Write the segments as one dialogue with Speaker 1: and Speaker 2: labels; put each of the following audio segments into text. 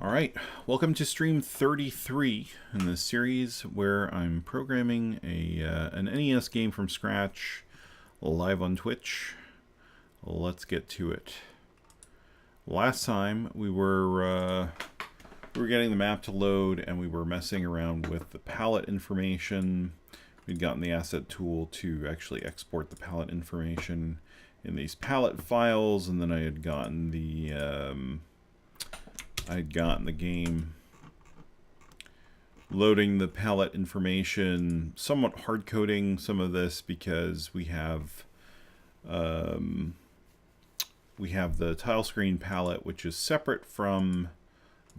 Speaker 1: All right, welcome to stream 33 in this series where I'm programming an NES game from scratch live on Twitch. Let's get to it. Last time we were getting the map to load and we were messing around with the palette information. We'd gotten the asset tool to actually export the palette information in these palette files, and then I had gotten the game loading the palette information, somewhat hard coding some of this because we have the tile screen palette, which is separate from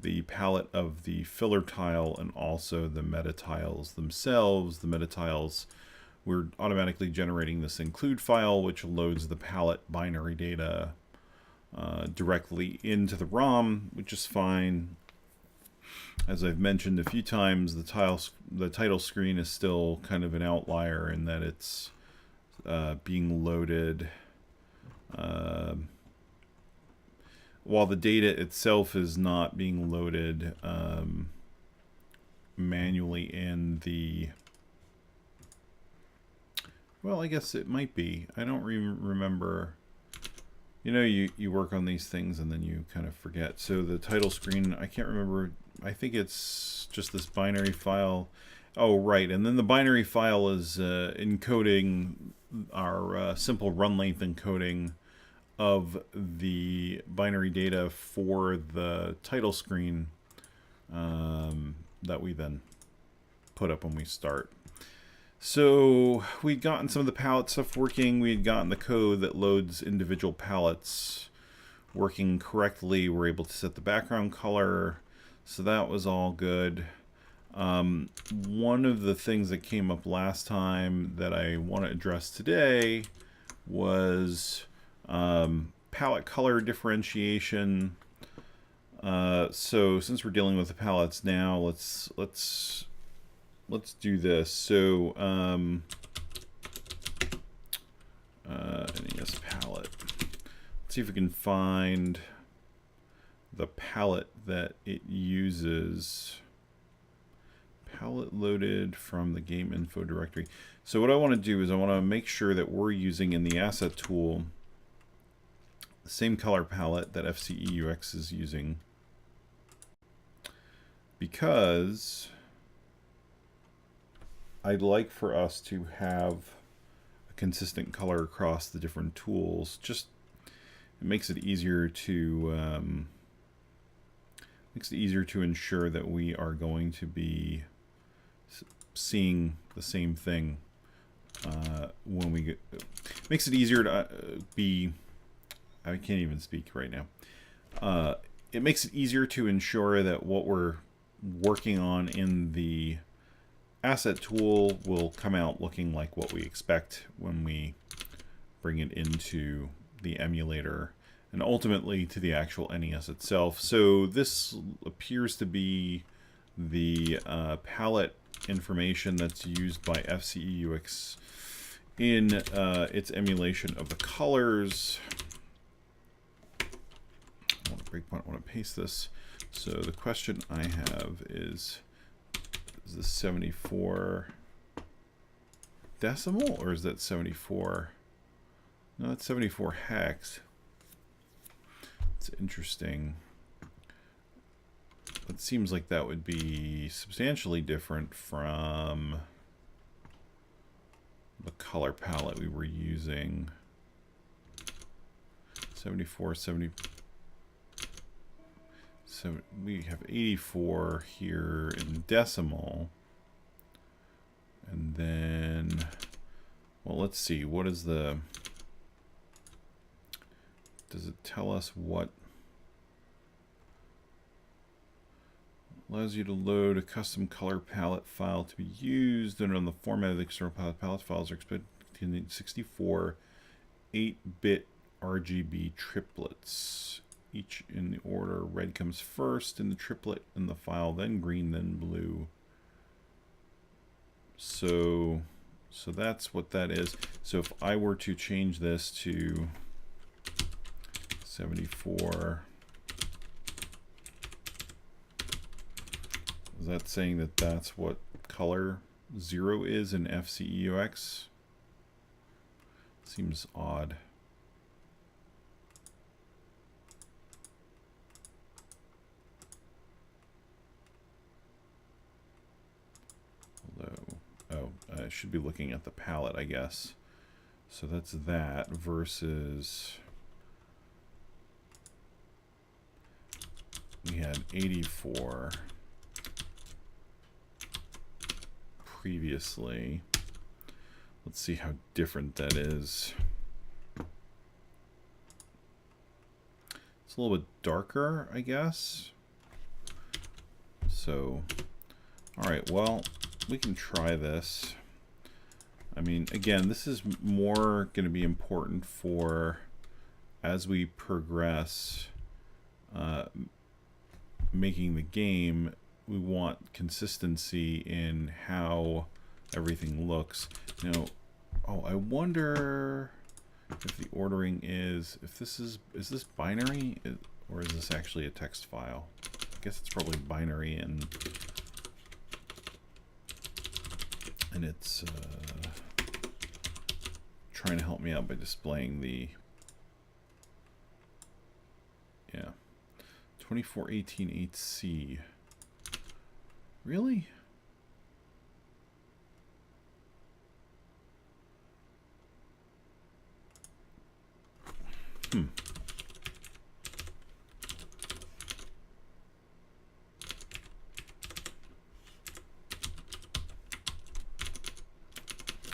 Speaker 1: the palette of the filler tile and also the metatiles themselves. The metatiles, we're automatically generating this include file, which loads the palette binary data directly into the ROM, which is fine. As I've mentioned a few times, the title screen is still kind of an outlier in that it's being loaded while the data itself is not being loaded manually in the... Well, I guess it might be. I don't remember. You know, you work on these things and then you kind of forget. So the title screen, I can't remember. I think it's just this binary file. Oh, right. And then the binary file is encoding our simple run length encoding of the binary data for the title screen that we then put up when we start. So we'd gotten some of the palette stuff working. We had gotten the code that loads individual palettes working correctly. We're able to set the background color. So that was all good. One of the things that came up last time that I want to address today was palette color differentiation. So since we're dealing with the palettes now, let's do this. So NES palette. Let's see if we can find the palette that it uses. Palette loaded from the game info directory. So what I want to do is I want to make sure that we're using in the asset tool the same color palette that FCEUX is using, because I'd like for us to have a consistent color across the different tools. Just it makes it easier to ensure that we are going to be seeing the same thing when we get. Makes it easier to be. I can't even speak right now. It makes it easier to ensure that what we're working on in the asset tool will come out looking like what we expect when we bring it into the emulator and ultimately to the actual NES itself. So this appears to be the palette information that's used by FCEUX in its emulation of the colors. I want to breakpoint, I want to paste this. So the question I have is this 74 decimal, or is that 74? No, that's 74 hex. It's interesting. It seems like that would be substantially different from the color palette we were using. 74, 70. So we have 84 here in decimal. And then, well, let's see. What is the... Does it tell us what allows you to load a custom color palette file to be used, and on the format of the external palette files are expected to contain 64 8-bit RGB triplets, each in the order red comes first in the triplet in the file, then green, then blue. So that's what that is. So if I were to change this to 74 that saying that that's what color 0 is in FCEUX? Seems odd. Although, oh, I should be looking at the palette, I guess. So that's that versus we had 84 previously. Let's see how different that is. It's a little bit darker, I guess. So, all right, well, we can try this. I mean, again, this is more going to be important for as we progress making the game. We want consistency in how everything looks. Now, oh, I wonder if the ordering is, if this is this binary or is this actually a text file? I guess it's probably binary, and it's trying to help me out by displaying the 2418 8C. Really? Hmm.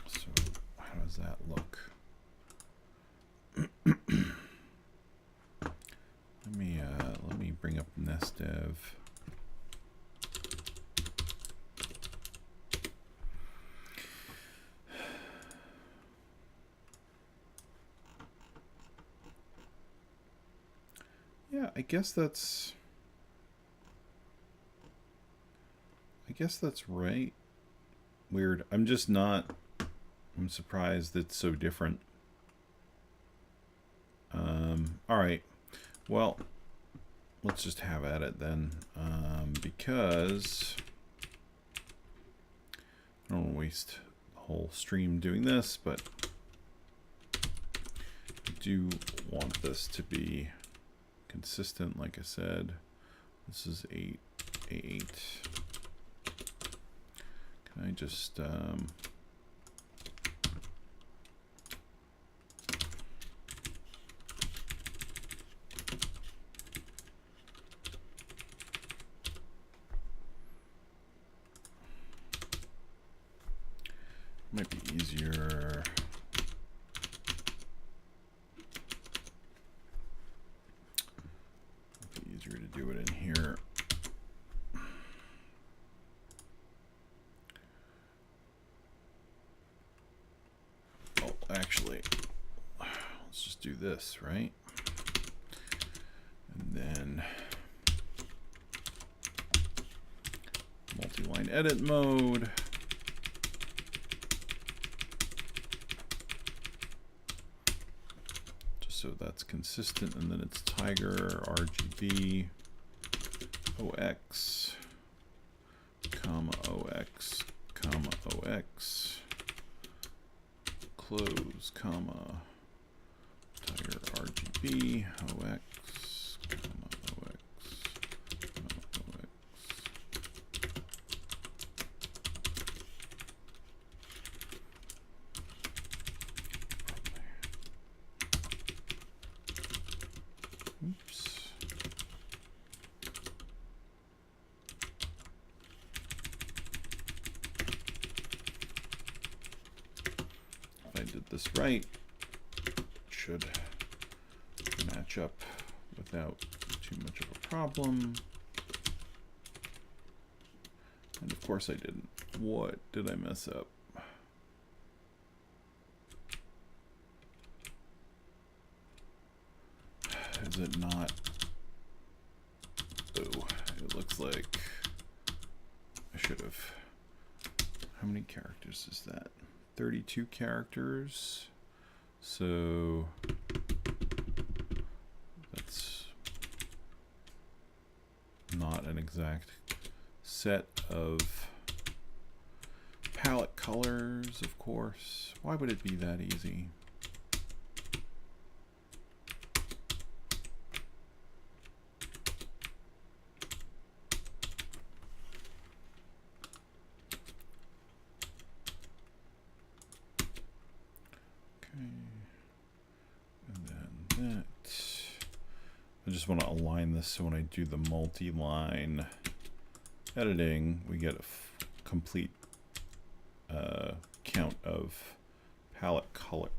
Speaker 1: So how does that look? Let me bring up NestDev. Yeah, I guess that's right. Weird. I'm just not, I'm surprised it's so different. All right. Well, let's just have at it then, because I don't want to waste the whole stream doing this, but I do want this to be consistent. Like I said, this is 8. Can I just might be easier. Might be easier to do it in here. Oh, actually, let's just do this, right? And then multi-line edit mode. So that's consistent, and then it's Tiger RGB OX, comma OX, comma OX, close, comma Tiger RGB OX, comma OX, comma OX. Oops. If I did this right, it should match up without too much of a problem. And of course I didn't. What did I mess up? Is it not? Oh, it looks like I should have. How many characters is that? 32 characters. So that's not an exact set of palette colors, of course. Why would it be that easy? I just want to align this so when I do the multi-line editing, we get a complete count of palette color.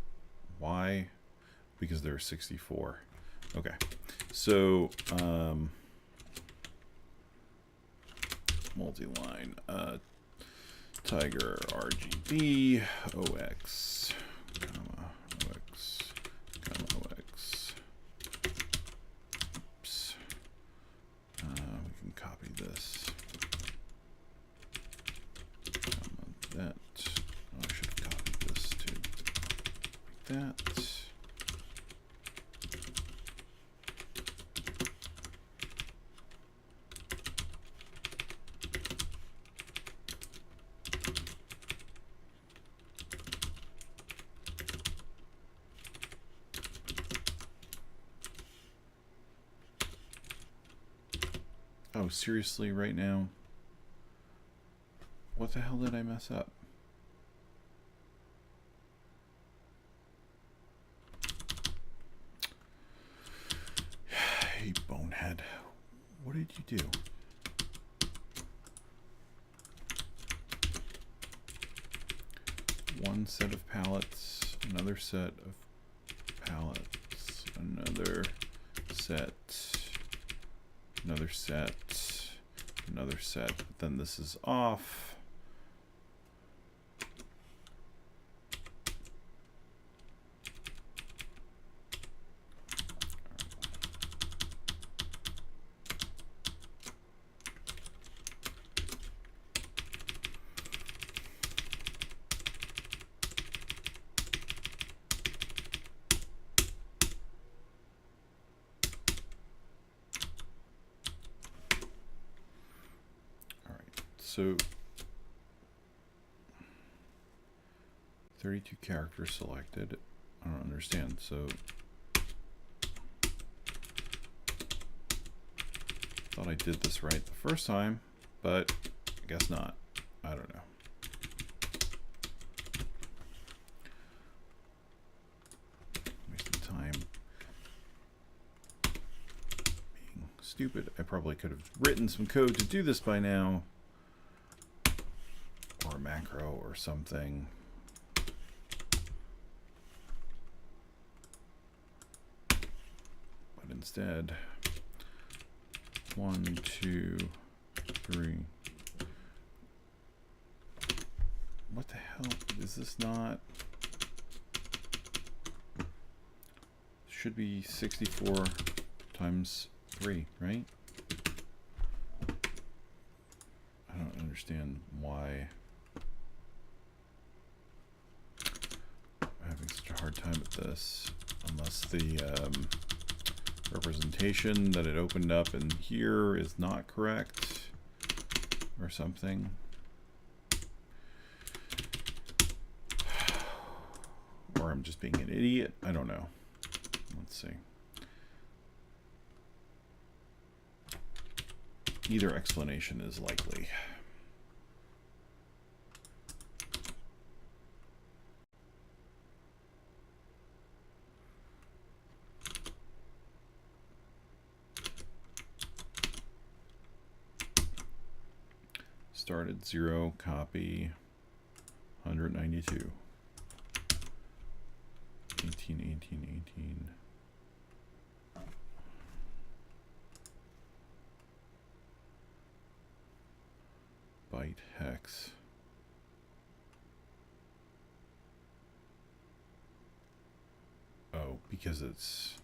Speaker 1: Why? Because there are 64. Okay, so multi-line tiger RGB OX comma OX comma OX. We can copy this. That. Oh, I should have copied this too. Like that. Oh, seriously, right now? What the hell did I mess up? Hey, bonehead. What did you do? One set of palettes, another set of palettes, another set, another set, another set. But then this is off. So 32 characters selected. I don't understand. So thought I did this right the first time, but I guess not. I don't know. Wasting time being stupid. I probably could have written some code to do this by now. Or a macro or something. But instead, 1, 2, 3. What the hell? Is this not? Should be 64 times 3, right? I don't understand why I'm having such a hard time at this, unless the representation that it opened up in here is not correct or something. Or I'm just being an idiot. I don't know. Let's see. Either explanation is likely. Started 0, copy 192. 18, 18, 18. Byte hex. Oh, because it's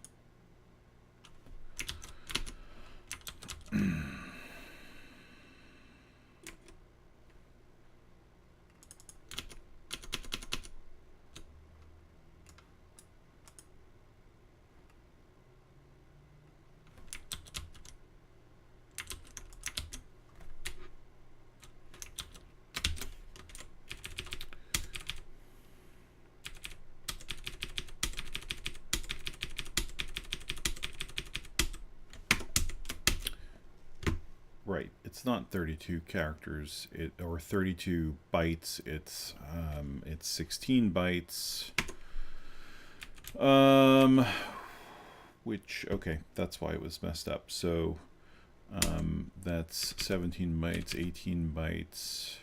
Speaker 1: right. It's not 32 characters, or 32 bytes. It's 16 bytes. Which, okay, that's why it was messed up. So that's 17 bytes, 18 bytes,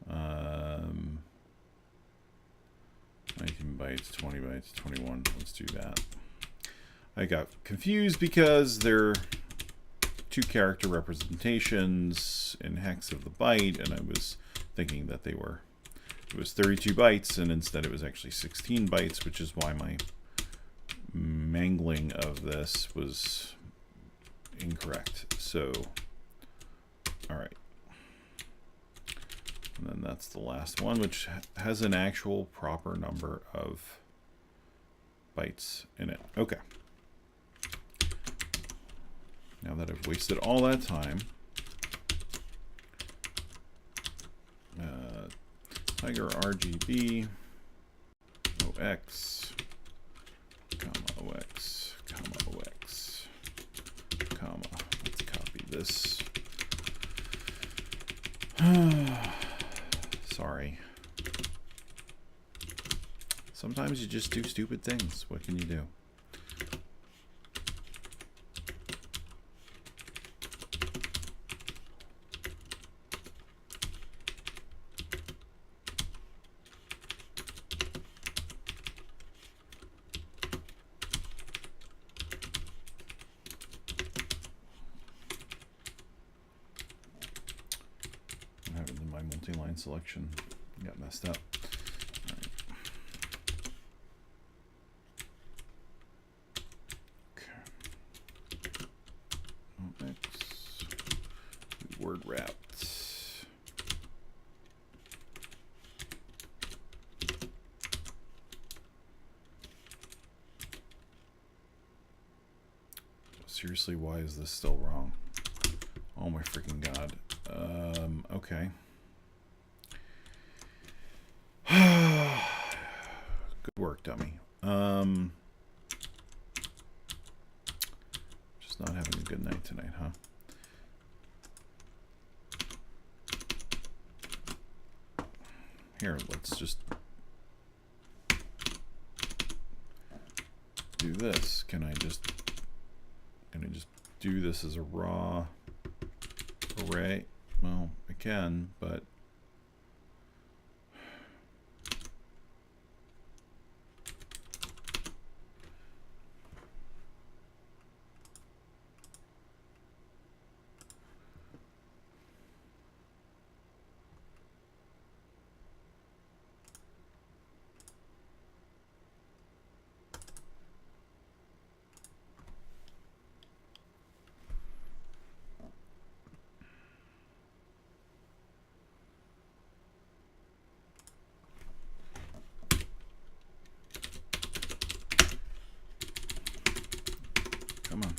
Speaker 1: 19 bytes, 20 bytes, 21. Let's do that. I got confused because they're two character representations in hex of the byte, and I was thinking that it was 32 bytes, and instead it was actually 16 bytes, which is why my mangling of this was incorrect. So, all right. And then that's the last one, which has an actual proper number of bytes in it. Okay. Now that I've wasted all that time, Tiger RGB, OX, comma, OX, comma, OX, comma. Let's copy this. Sorry. Sometimes you just do stupid things. What can you do? My multi-line selection got messed up. All right. Okay. OX. Word wrapped. Seriously, why is this still wrong? Oh my freaking god. Okay. Good work, dummy. Just not having a good night tonight, huh? Here, let's just do this. Can I just do this as a raw array? Well, I can, but come on.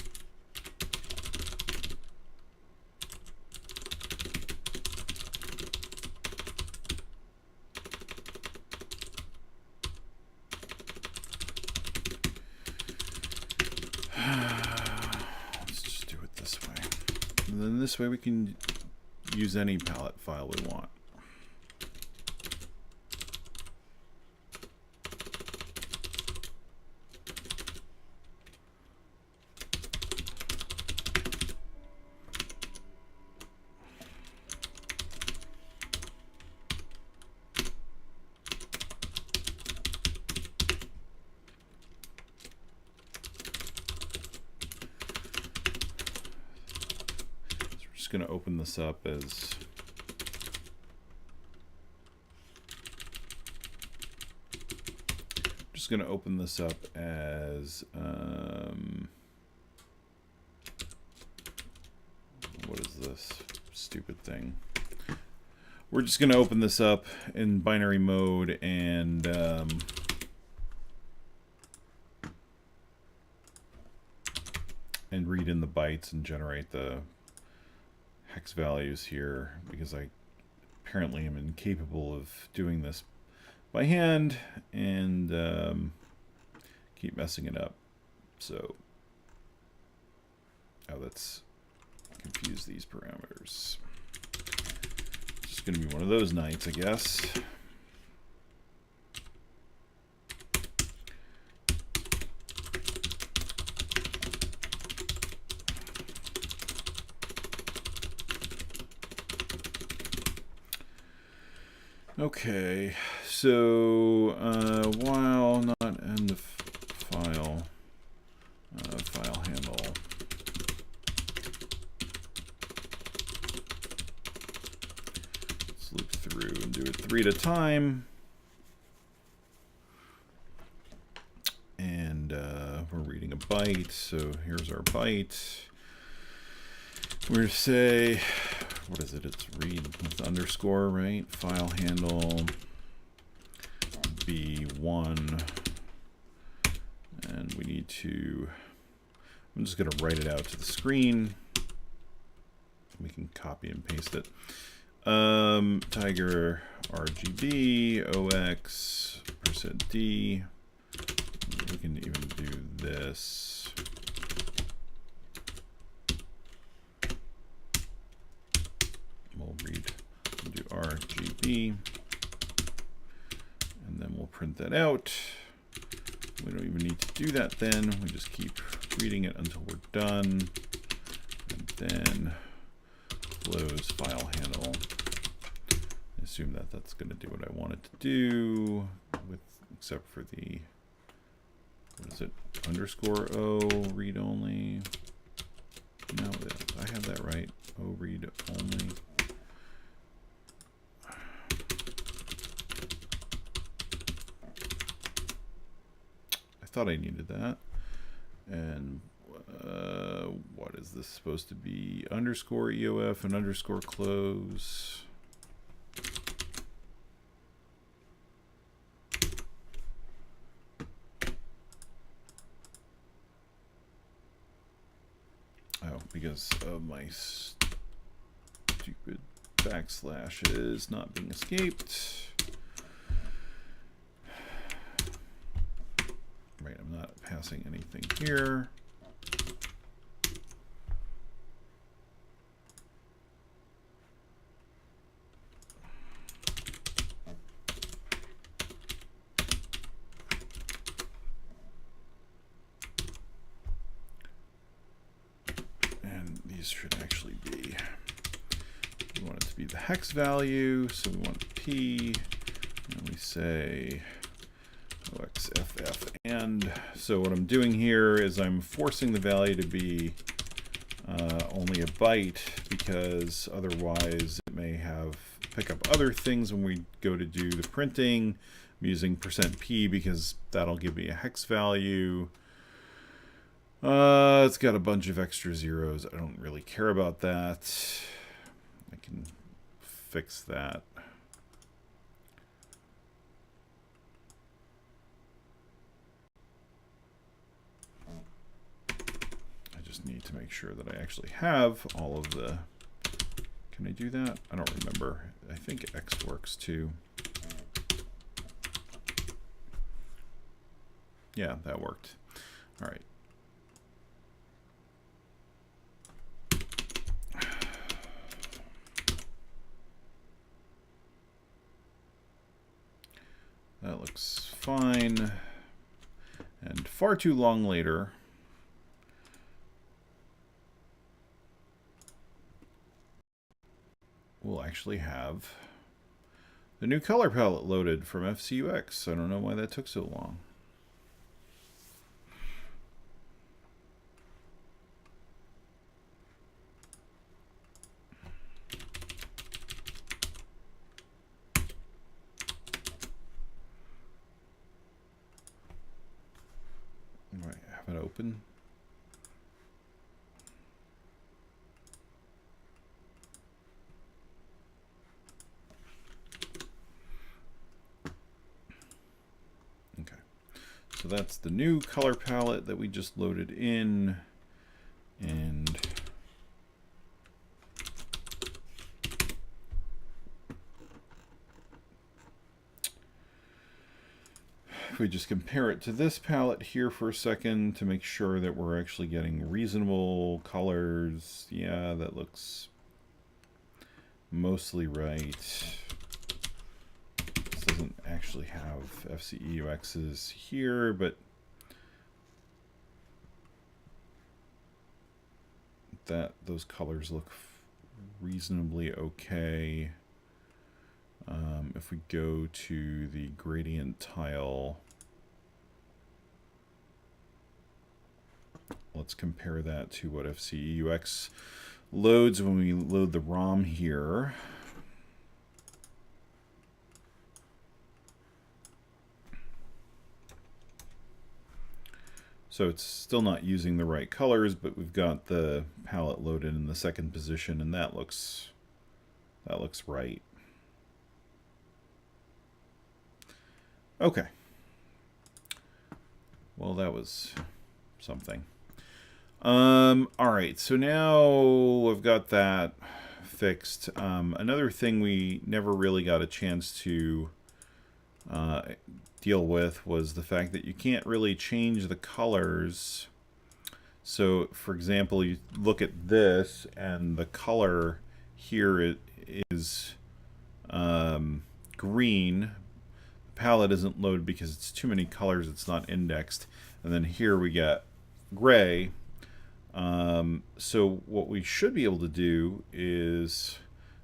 Speaker 1: Let's just do it this way. And then this way we can use any palette file we want. Going to open this up as what is this stupid thing? We're just going to open this up in binary mode and read in the bytes and generate the hex values here, because I apparently am incapable of doing this by hand and keep messing it up. So, oh, that's confuse these parameters. It's just going to be one of those nights, I guess. Okay, so while not end the file, file handle. Let's loop through and do it 3 at a time. And we're reading a byte, so here's our byte. We're going to say, what is it? It's read with underscore, right? File handle B1. And we need to, I'm just going to write it out to the screen. We can copy and paste it. Tiger RGB OX %D. We can even do this. We'll read and do RGB, and then we'll print that out. We don't even need to do that then. We just keep reading it until we're done, and then close file handle. Assume that that's going to do what I want it to do, with except for the, what is it, underscore O read only. No, I have that right. O read only. I thought I needed that. And what is this supposed to be? Underscore EOF and underscore close. Oh, because of my stupid backslashes not being escaped. Right, I'm not passing anything here. And these should actually be, we want it to be the hex value, so we want P, and we say OXFF. And so what I'm doing here is I'm forcing the value to be only a byte, because otherwise it may have pick up other things when we go to do the printing. I'm using %P because that'll give me a hex value. It's got a bunch of extra zeros. I don't really care about that. I can fix that. Need to make sure that I actually have all of the, can I do that? I don't remember. I think X works too. Yeah, that worked. All right. That looks fine. And far too long later, we'll actually have the new color palette loaded from FCEUX. I don't know why that took so long. Right, have it open. So that's the new color palette that we just loaded in, and if we just compare it to this palette here for a second to make sure that we're actually getting reasonable colors, yeah, that looks mostly right. This doesn't actually have FCEUXs here, but those colors look reasonably okay. If we go to the gradient tile, let's compare that to what FCEUX loads when we load the ROM here. So it's still not using the right colors, but we've got the palette loaded in the second position, and that looks right. Okay. Well, that was something. All right, so now I've got that fixed. Another thing we never really got a chance to deal with was the fact that you can't really change the colors. So, for example, you look at this, and the color here is green. The palette isn't loaded because it's too many colors, it's not indexed. And then here we get gray. So what we should be able to do is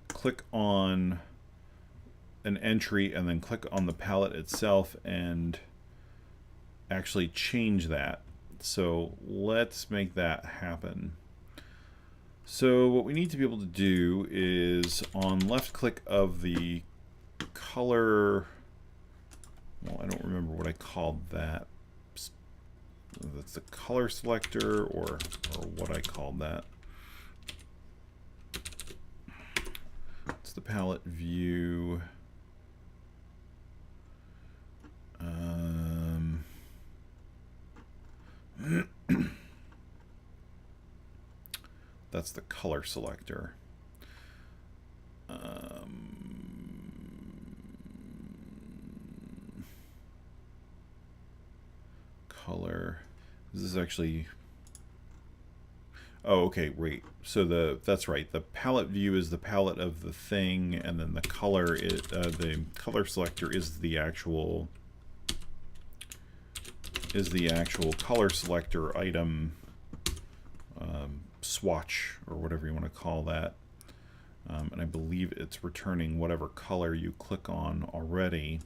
Speaker 1: click on an entry and then click on the palette itself and actually change that. So let's make that happen. So what we need to be able to do is on left click of the color, well, I don't remember what I called that. That's the color selector or what I called that. It's the palette view. That's the color selector. Color. This is actually. Oh, okay. Wait. So that's right. The palette view is the palette of the thing, and then the color is the color selector is the actual color selector item swatch or whatever you want to call that. And I believe it's returning whatever color you click on already.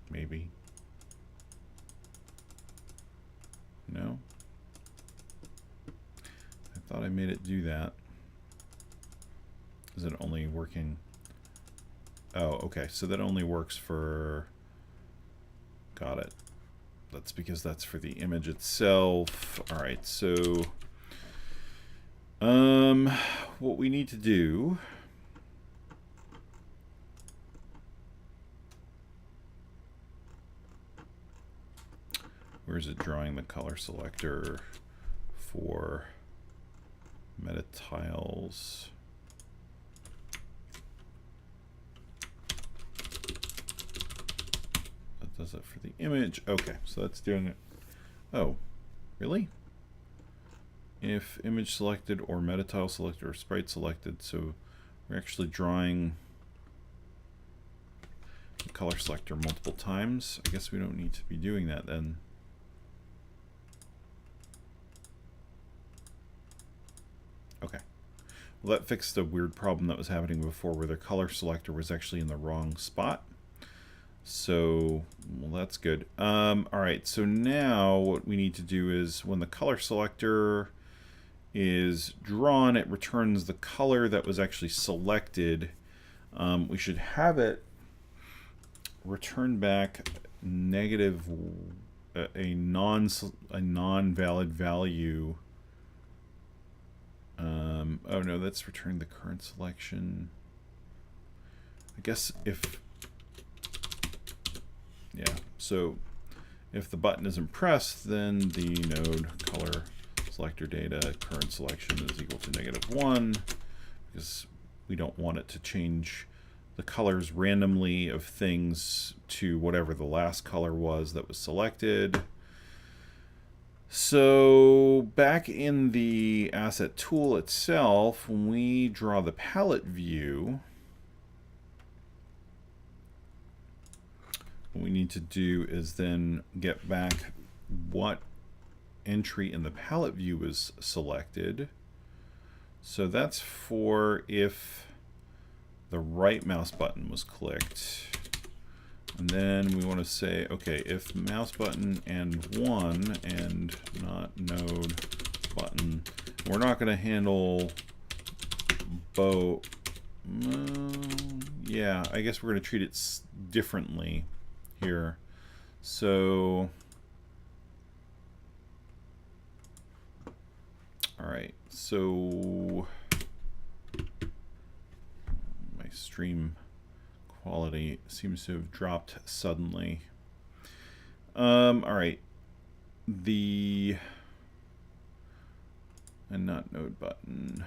Speaker 1: Maybe. No? I thought I made it do that. Is it only working? Oh, okay. So that only works for... Got it. That's because that's for the image itself. All right, so... what we need to do... Where is it drawing the color selector for metatiles? That does it for the image. Okay, so that's doing it. Oh, really? If image selected or metatile selected or sprite selected, so we're actually drawing the color selector multiple times. I guess we don't need to be doing that then. Okay. Well, that fixed a weird problem that was happening before where the color selector was actually in the wrong spot. So, well, that's good. All right, so now what we need to do is when the color selector is drawn, it returns the color that was actually selected. We should have it return back negative, a non-valid value. Oh no, that's returning the current selection. I guess if, yeah, so if the button isn't pressed, then the node color selector data current selection is equal to -1, because we don't want it to change the colors randomly of things to whatever the last color was that was selected. So back in the asset tool itself, when we draw the palette view, what we need to do is then get back what entry in the palette view was selected. So that's for if the right mouse button was clicked. And then we want to say, okay, if mouse button and 1 and not node button. We're not going to handle both. Yeah, I guess we're going to treat it differently here. So, all right, so my stream quality seems to have dropped suddenly. All right, and not node button.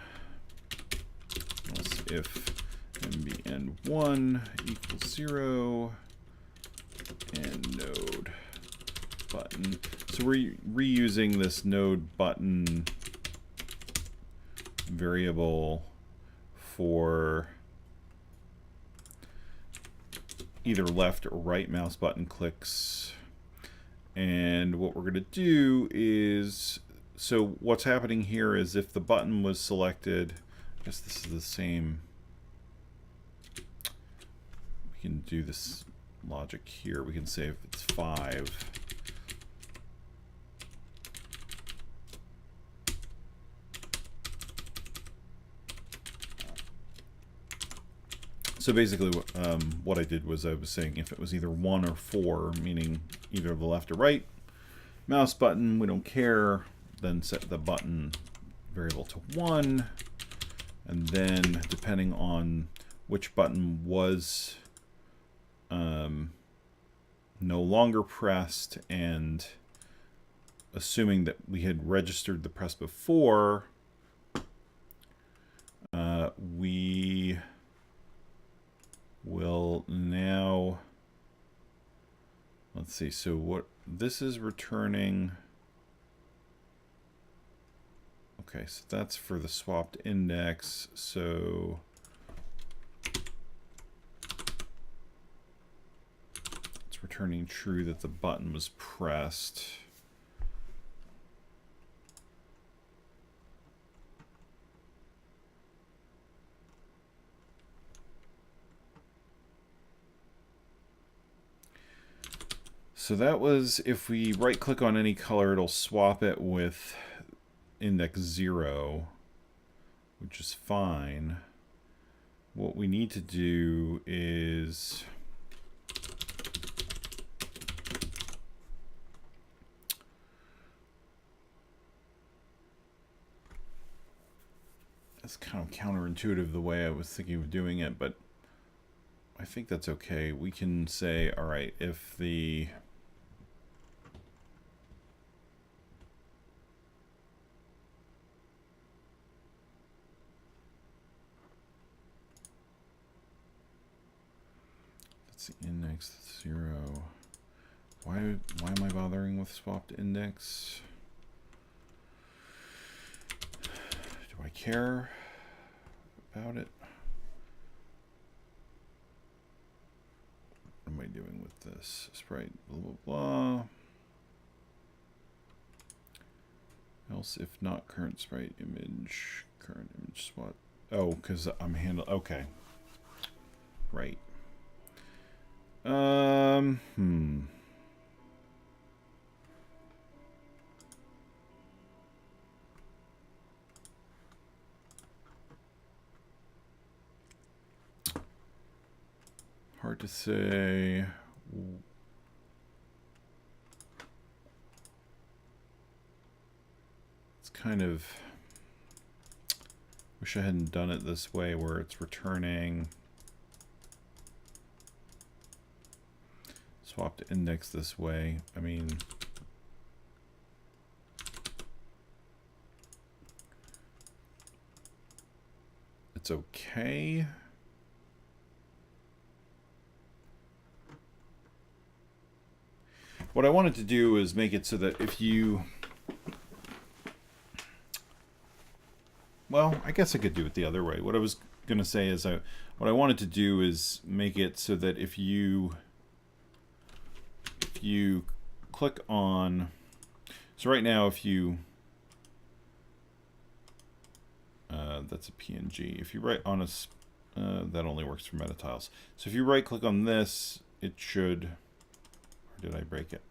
Speaker 1: Else if mbn1 equals 0 and node button. So we're reusing this node button variable for either left or right mouse button clicks. And what we're going to do is, so what's happening here is if the button was selected, I guess this is the same. We can do this logic here. We can say if it's 5. So basically what I did was I was saying if it was either 1 or 4, meaning either the left or right mouse button, we don't care, then set the button variable to 1, and then depending on which button was no longer pressed, and assuming that we had registered the press before, we will now, let's see, so what this is returning, okay, so that's for the swapped index, so it's returning true that the button was pressed. So that was, if we right click on any color, it'll swap it with index 0, which is fine. What we need to do is it's kind of counterintuitive the way I was thinking of doing it, but I think that's okay. We can say, all right, if the index 0. Why am I bothering with swapped index? Do I care about it? What am I doing with this? Sprite, blah, blah, blah. Else if not current sprite image, current image swap. Oh, because I'm handling, okay. Right. Hard to say. It's kind of, wish I hadn't done it this way where it's returning swapped index this way. I mean, it's okay. what I wanted to do is make it so that if you, well, I guess I could do it the other way. What I was going to say is what I wanted to do is make it so that if you click on, so right now if you, that's a PNG. If you write on a, that only works for metatiles. So if you right click on this, it should, or did I break it?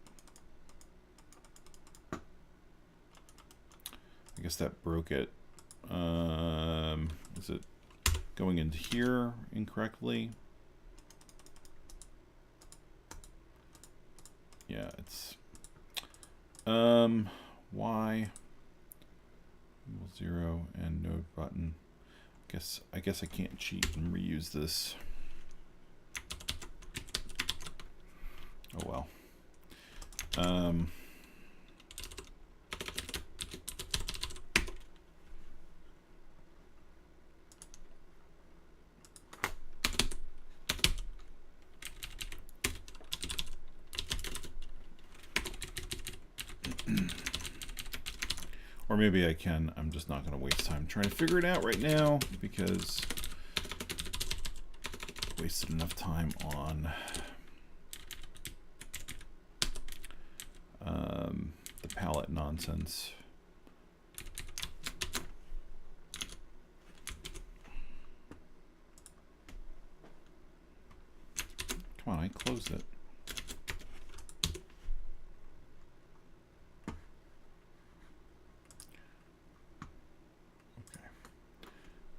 Speaker 1: I guess that broke it. Is it going into here incorrectly? Yeah, it's Y 0 and node button. I guess I can't cheat and reuse this. Oh well. Or maybe I can. I'm just not going to waste time trying to figure it out right now because I wasted enough time on the palette nonsense. Come on, I closed it.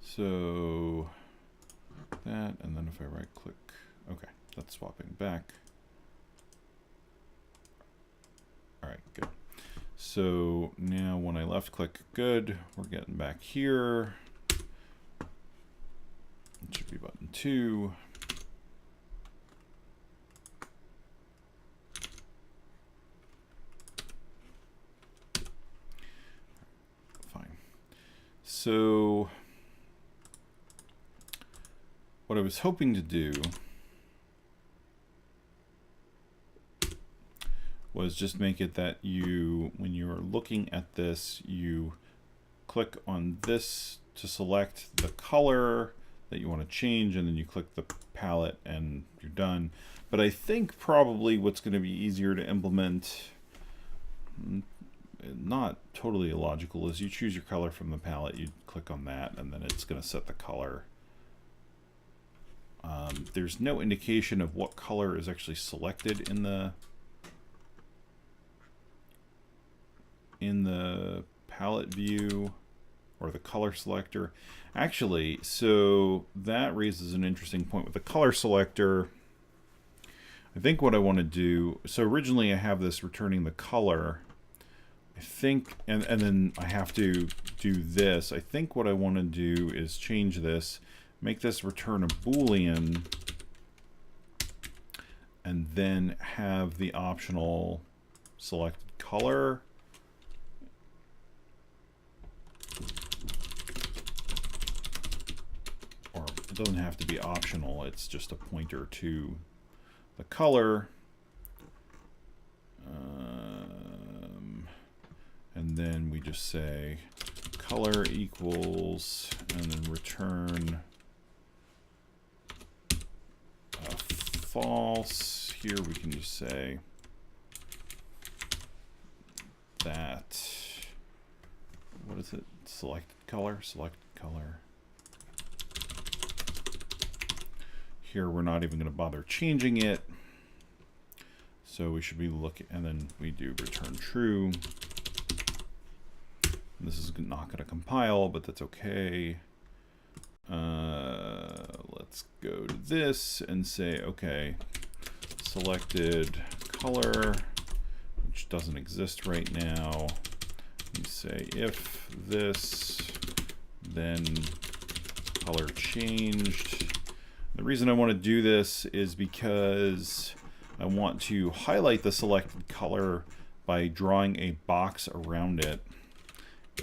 Speaker 1: So that, and then if I right click, okay, that's swapping back. All right, good. So now when I left click, good, we're getting back here. It should be button 2. Fine. So what I was hoping to do was just make it that you, when you're looking at this, you click on this to select the color that you want to change, and then you click the palette and you're done. But I think probably what's going to be easier to implement, not totally illogical, is you choose your color from the palette, you click on that, and then it's going to set the color. There's no indication of what color is actually selected in the palette view or the color selector. Actually, so that raises an interesting point with the color selector. I think what I want to do, so originally I have this returning the color. I think, and then I have to do this. I think what I want to do is change this, make this return a Boolean, and then have the optional selected color. Or it doesn't have to be optional, it's just a pointer to the color. And then we just say color equals, and then return false. Here we can just say that, what is it? Selected color, selected color. Here we're not even going to bother changing it. So we should be looking, and then we do return true. And this is not going to compile, but that's okay. Let's go to this and say, okay, selected color, which doesn't exist right now. You say if this, then color changed. The reason I want to do this is because I want to highlight the selected color by drawing a box around it.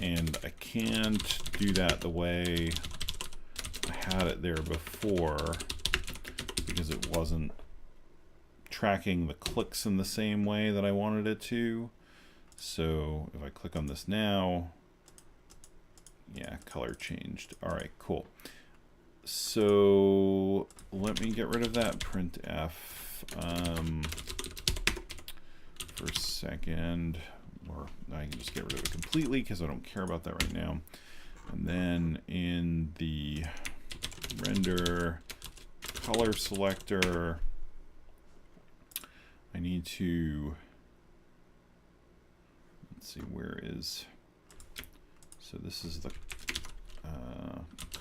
Speaker 1: And I can't do that the way I had it there before because it wasn't tracking the clicks in the same way that I wanted it to. So if I click on this now, yeah, color changed. All right, cool. So let me get rid of that printf for a second, or I can just get rid of it completely because I don't care about that right now. And then in the render color selector, I need to, let's see, where is, so this is the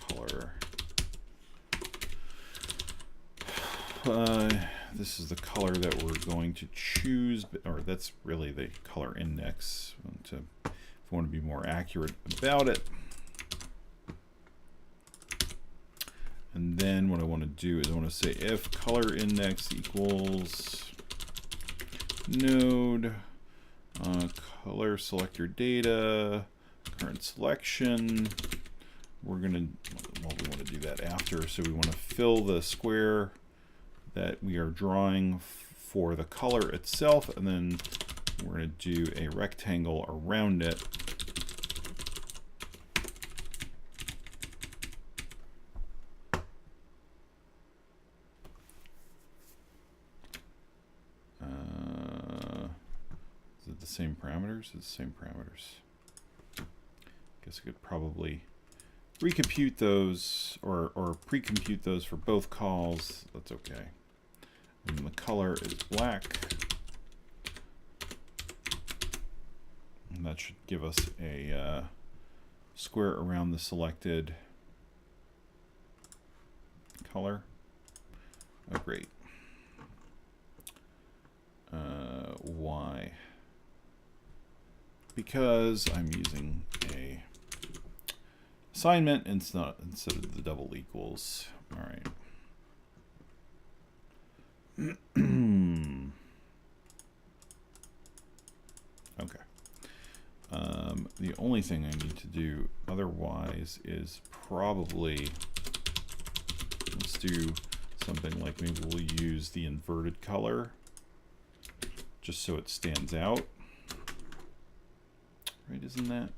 Speaker 1: color. This is the color that we're going to choose, or that's really the color index. If I want to be more accurate about it. And then what I want to do is I want to say if color index equals node color select your data current selection. We're gonna, well, we want to do that after, so we want to fill the square that we are drawing for the color itself, and then we're going to do a rectangle around it. Is it the same parameters? It's the same parameters. Guess I could probably recompute those or pre-compute those for both calls. That's okay. And the color is black. And that should give us a square around the selected color. Oh, great. Why? Because I'm using a assignment instead of the double equals. All right. Okay. The only thing I need to do otherwise is probably, let's do something like maybe we'll use the inverted color just so it stands out. Right, isn't that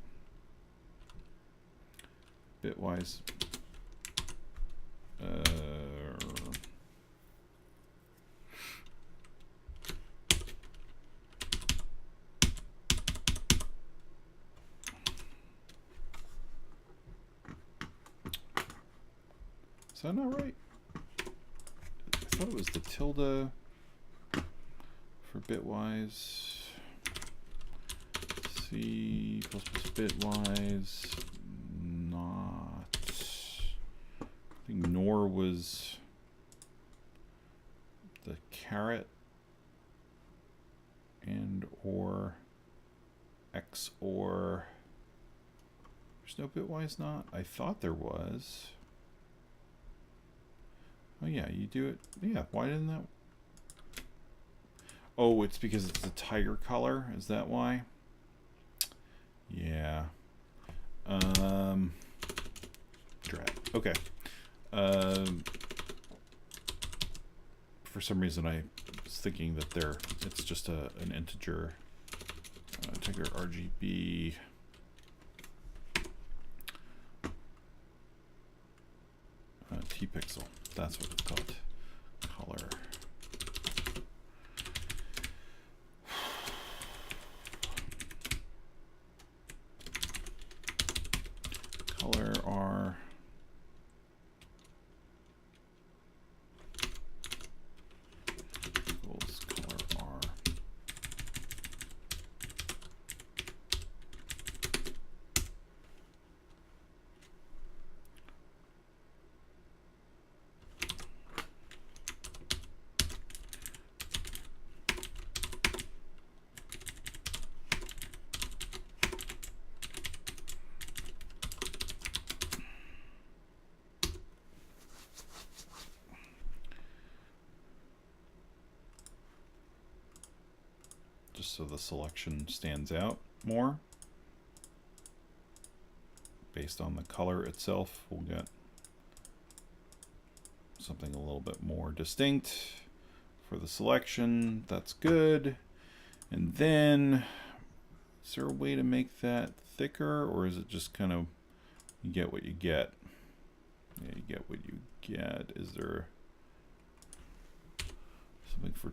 Speaker 1: bitwise? Is that not right? I thought it was the tilde for bitwise. C plus bitwise. Not. I think nor was the caret and or X or. There's no bitwise not? I thought there was. Oh yeah, you do it. Yeah, why didn't that? Oh, it's because it's the tiger color. Is that why? Yeah. Drat. Okay. For some reason, I was thinking that it's just an integer. Tiger RGB. T-pixel. That's what it's called. Color. Color R. Equals color R. Just so the selection stands out more. Based on the color itself, we'll get something a little bit more distinct for the selection. That's good. And then, is there a way to make that thicker, or is it just kind of, you get what you get? Yeah, you get what you get. Is there something for,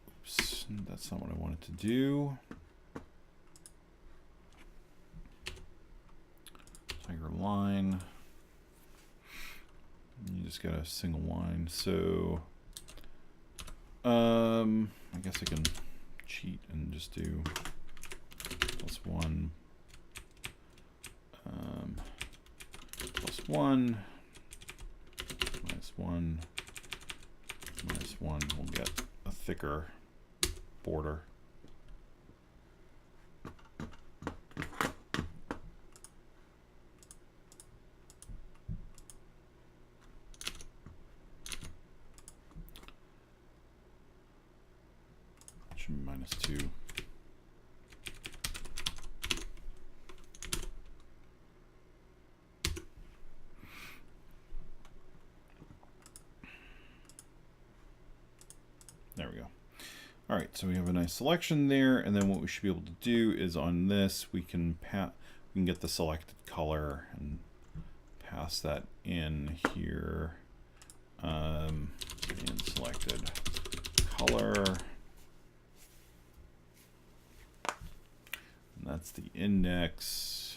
Speaker 1: oops, that's not what I wanted to do. Tiger line. You just got a single line. So, I guess I can cheat and just do +1, +1, -1, -1. We'll get a thicker border. Should be -2. There we go. All right, so we have a nice selection there, and then what we should be able to do is on this we can get the selected color and pass that in here. And selected color. And that's the index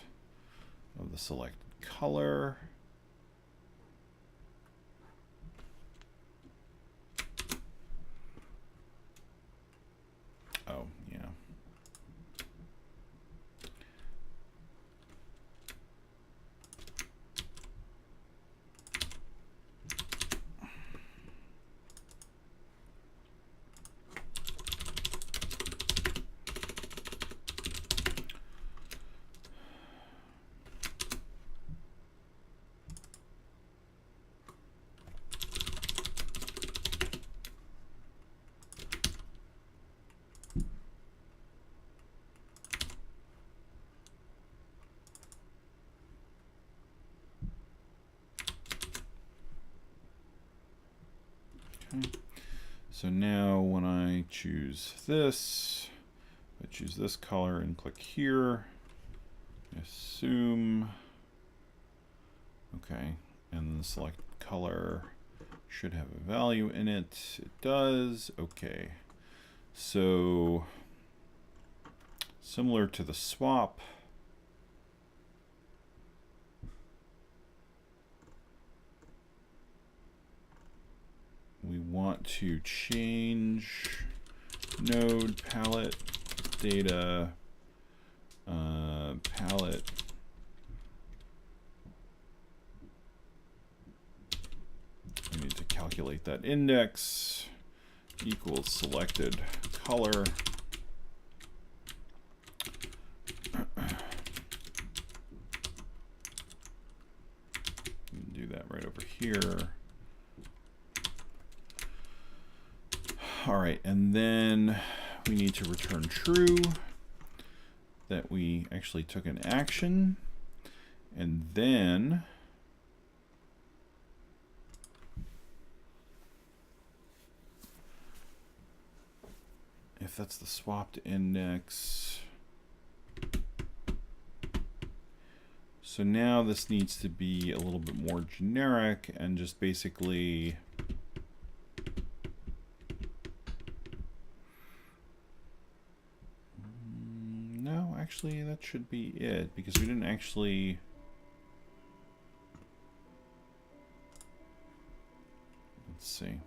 Speaker 1: of the selected color. Oh, yeah. So now when I choose this, I choose this color and click here, assume, okay, and the select color should have a value in it. It does, okay. So similar to the swap, we want to change node palette data palette we need to calculate that index equals selected color. Do that right over here. All right, and then we need to return true that we actually took an action, and then if that's the swapped index, so now this needs to be a little bit more generic and just basically actually that should be it, because we didn't actually let's see.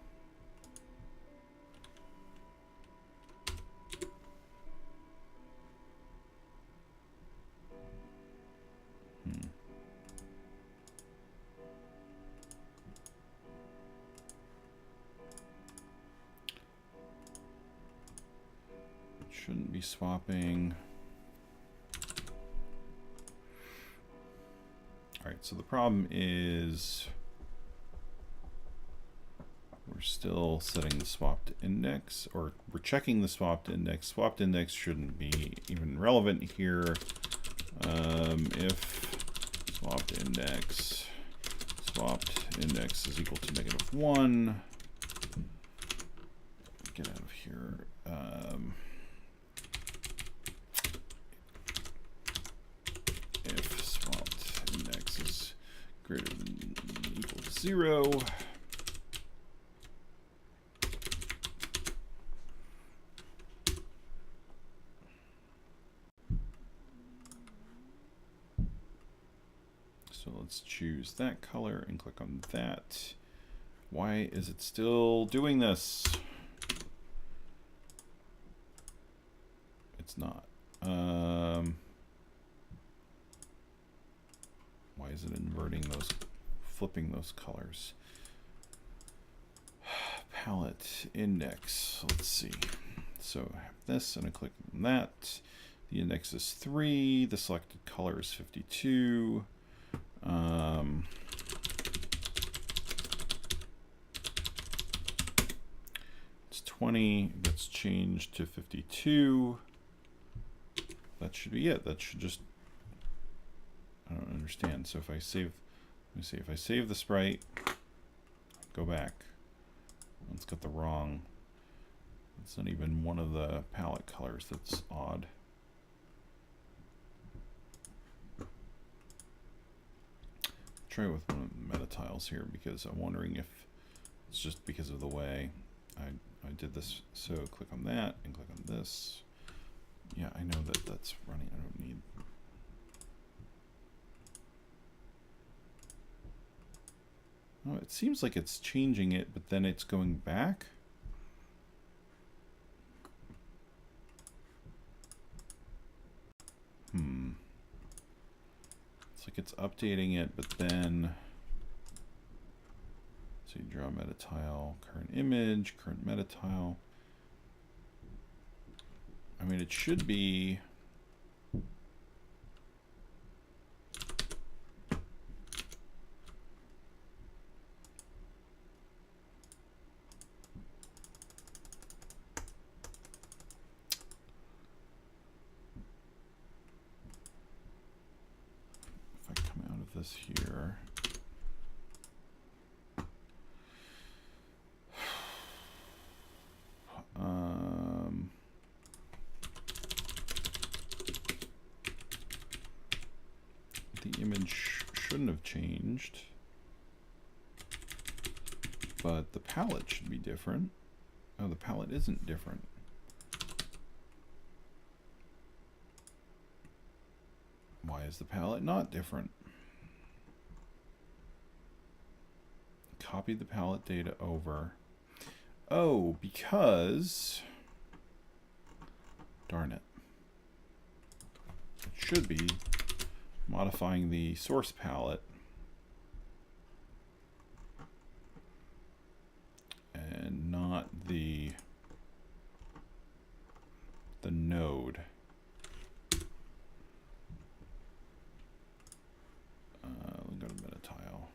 Speaker 1: Shouldn't be swapping. All right, so the problem is we're still setting the swapped index, or we're checking the swapped index. Swapped index shouldn't be even relevant here. If swapped index is equal to -1, get out of here. If swapped index is greater than or equal to 0, so let's choose that color and click on that. Why is it still doing this? It's not. Why is it inverting those, flipping those colors? Palette index. Let's see. So I have this, and I click on that. The index is 3. The selected color is 52. It's 20. Gets changed to 52. That should be it. That should just. I don't understand. So if I save, let me see. If I save the sprite, go back. It's got the wrong. It's not even one of the palette colors. That's odd. Try with one of the metatiles here because I'm wondering if it's just because of the way I did this. So click on that and click on this. Yeah, I know that that's running. I don't need. Oh, it seems like it's changing it, but then it's going back. It's like it's updating it, but then. So you draw metatile, current image, current metatile. I mean, it should be. If I come out of this here. The image shouldn't have changed, but the palette should be different. Oh, the palette isn't different. Why is the palette not different? Copy the palette data over. Oh, because, darn it. It should be modifying the source palette and not the node. We'll go to metatile.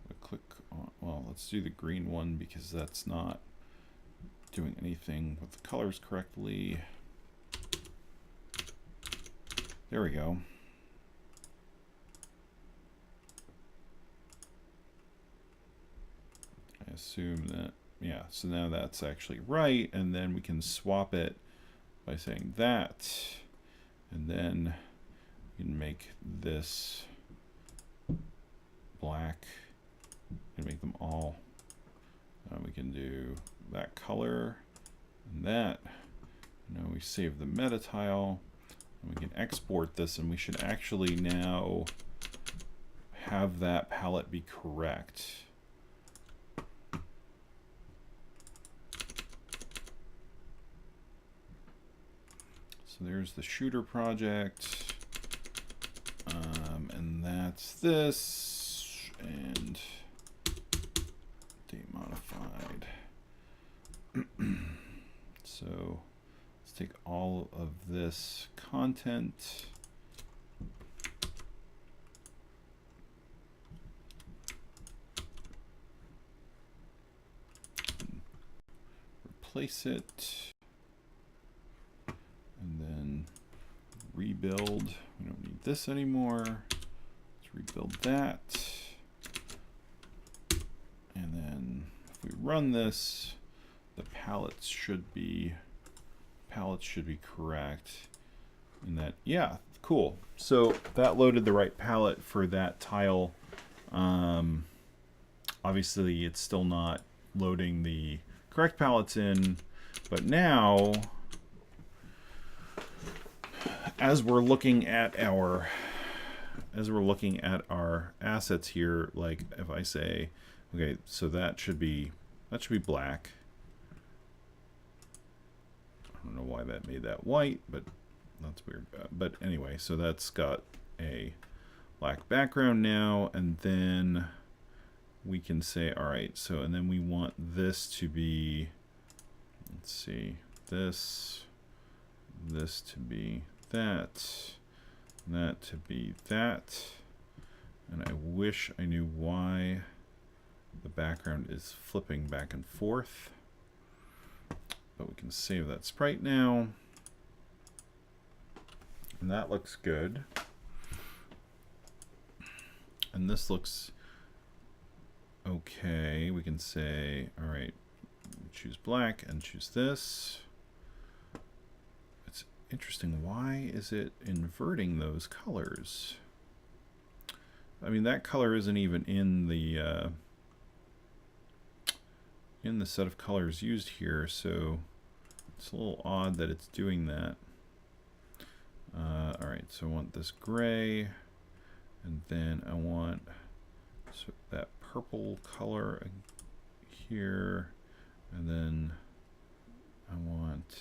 Speaker 1: We'll click on, well, let's do the green one because that's not doing anything with the colors correctly. There we go. I assume that, yeah, so now that's actually right, and then we can swap it by saying that, and then we can make this black and make them all. We can do that color and that. Now we save the metatile, and we can export this, and we should actually now have that palette be correct. So there's the shooter project, and that's this, and date modified. So let's take all of this content, and replace it. And then rebuild. We don't need this anymore. Let's rebuild that. And then if we run this, the palettes should be correct in that. Yeah, cool. So that loaded the right palette for that tile. Obviously it's still not loading the correct palettes in, but now as we're looking at our assets here, like if I say, okay, so that should be black. I don't know why that made that white, but that's weird. But anyway, so that's got a black background now, and then we can say, all right, so, and then we want this to be, let's see, this to be that, and that to be that. And I wish I knew why the background is flipping back and forth. But we can save that sprite now. And that looks good. And this looks okay. We can say, all right, choose black and choose this. It's interesting. Why is it inverting those colors? I mean, that color isn't even in the set of colors used here, so it's a little odd that it's doing that. All right, so I want this gray, and then I want that purple color here, and then I want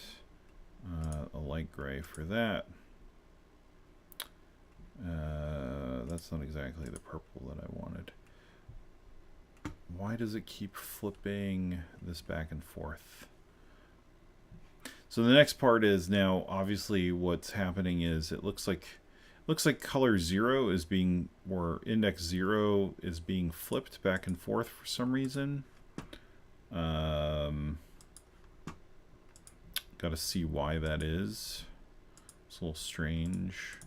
Speaker 1: a light gray for that. That's not exactly the purple that I wanted. Why does it keep flipping this back and forth? So the next part is now obviously what's happening is it looks like color 0 is being, or index 0 is being flipped back and forth for some reason. Got to see why that is. It's a little strange.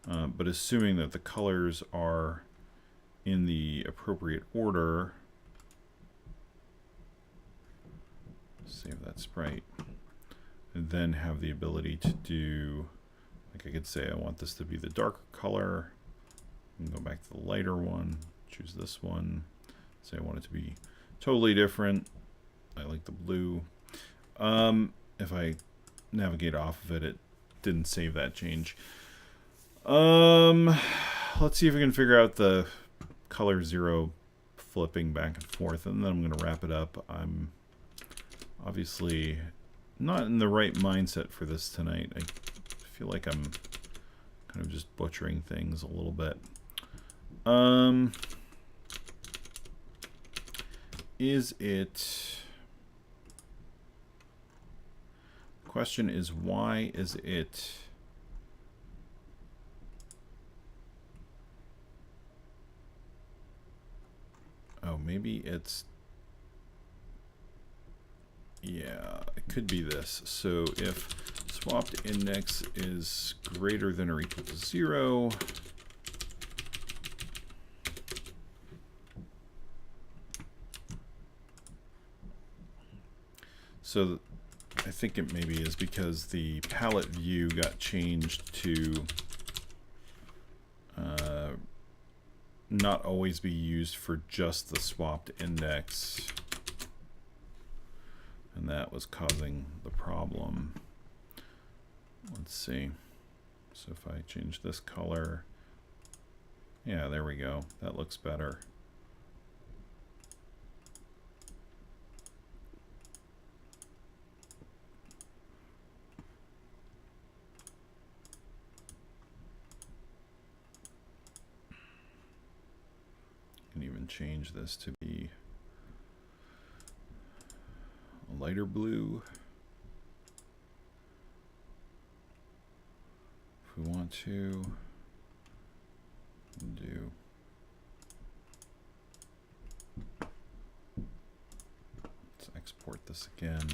Speaker 1: But assuming that the colors are in the appropriate order, save that sprite, and then have the ability to do, like I could say I want this to be the darker color, and go back to the lighter one, choose this one, say I want it to be totally different. I like the blue. If I navigate off of it, it didn't save that change. Let's see if we can figure out the color 0 flipping back and forth, and then I'm going to wrap it up. I'm obviously not in the right mindset for this tonight. I feel like I'm kind of just butchering things a little bit. Is it... Question is, why is it... Oh, maybe it's... Yeah, it could be this. So if swapped index is greater than or equal to 0, so I think it maybe is because the palette view got changed to not always be used for just the swapped index, and that was causing the problem. Let's see. So if I change this color, yeah, there we go. That looks better. Can even change this to be a lighter blue if we want to. Do let's export this again.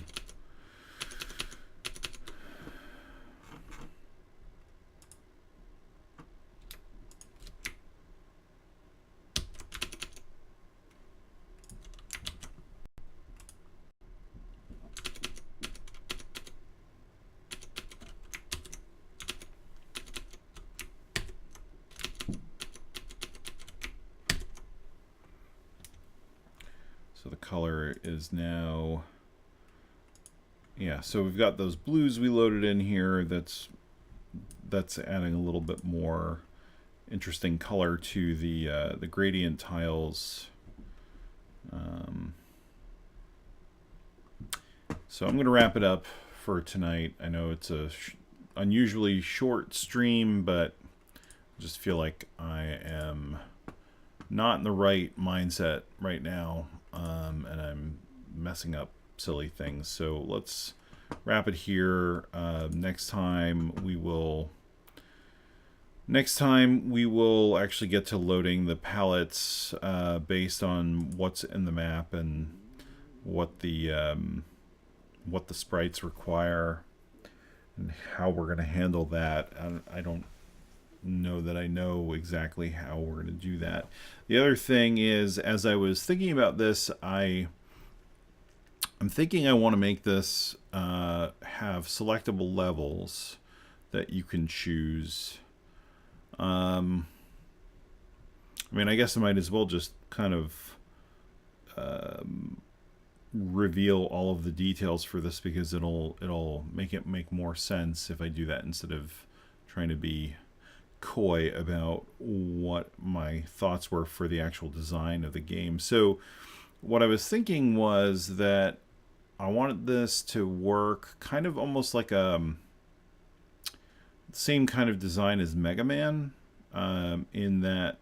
Speaker 1: color is now, yeah, so we've got those blues we loaded in here. That's adding a little bit more interesting color to the gradient tiles. So I'm going to wrap it up for tonight. I know it's a unusually short stream, but I just feel like I am not in the right mindset right now, and I'm messing up silly things. So let's wrap it here. Next time we will actually get to loading the palettes based on what's in the map and what the sprites require and how we're going to handle that. I don't know that I know exactly how we're going to do that. The other thing is, as I was thinking about this, I'm thinking I want to make this have selectable levels that you can choose. I mean, I guess I might as well just kind of reveal all of the details for this, because it'll make more sense if I do that instead of trying to be coy about what my thoughts were for the actual design of the game. So what I was thinking was that I wanted this to work kind of almost like same kind of design as Mega Man, in that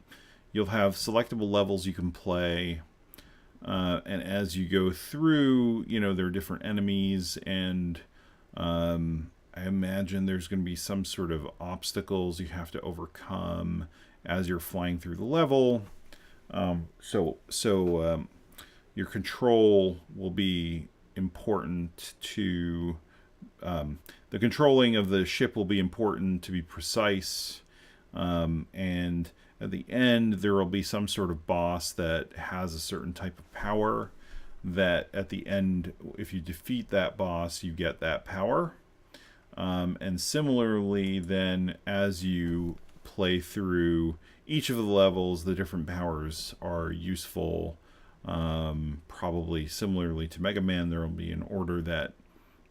Speaker 1: you'll have selectable levels you can play, and as you go through, you know, there are different enemies, and I imagine there's going to be some sort of obstacles you have to overcome as you're flying through the level. So your control will be important to the controlling of the ship will be important to be precise, and at the end there will be some sort of boss that has a certain type of power that at the end, if you defeat that boss, you get that power. And similarly, then, as you play through each of the levels, the different powers are useful. Probably similarly to Mega Man, there will be an order that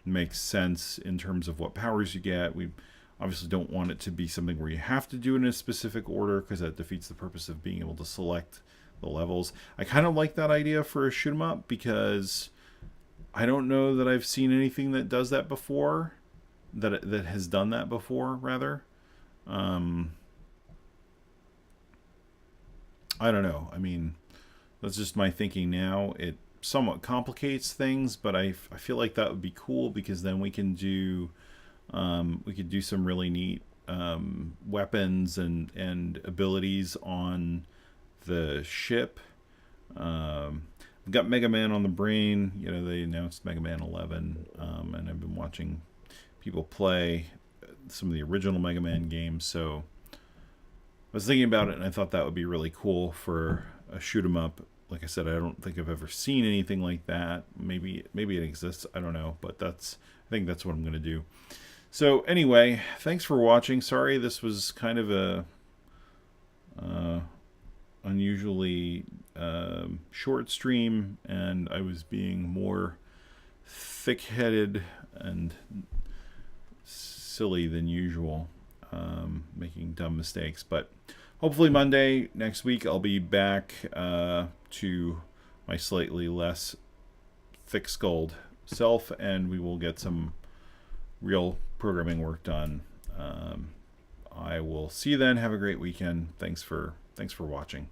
Speaker 1: makes sense in terms of what powers you get. We obviously don't want it to be something where you have to do it in a specific order, because that defeats the purpose of being able to select the levels. I kind of like that idea for a shoot 'em up, because I don't know that I've seen anything that does that before. That has done that before, rather. I don't know. I mean, that's just my thinking now. It somewhat complicates things, but I feel like that would be cool, because then we can do some really neat weapons and abilities on the ship. We've got Mega Man on the brain. You know, they announced Mega Man 11, and I've been watching people play some of the original Mega Man games, so I was thinking about it, and I thought that would be really cool for a shoot 'em up. Like I said, I don't think I've ever seen anything like that. Maybe it exists, I don't know, but I think that's what I'm going to do. So anyway, thanks for watching. Sorry this was kind of a unusually short stream, and I was being more thick-headed and silly than usual, making dumb mistakes. But hopefully Monday next week I'll be back to my slightly less thick-skulled self, and we will get some real programming work done. I will see you then. Have a great weekend. Thanks for watching.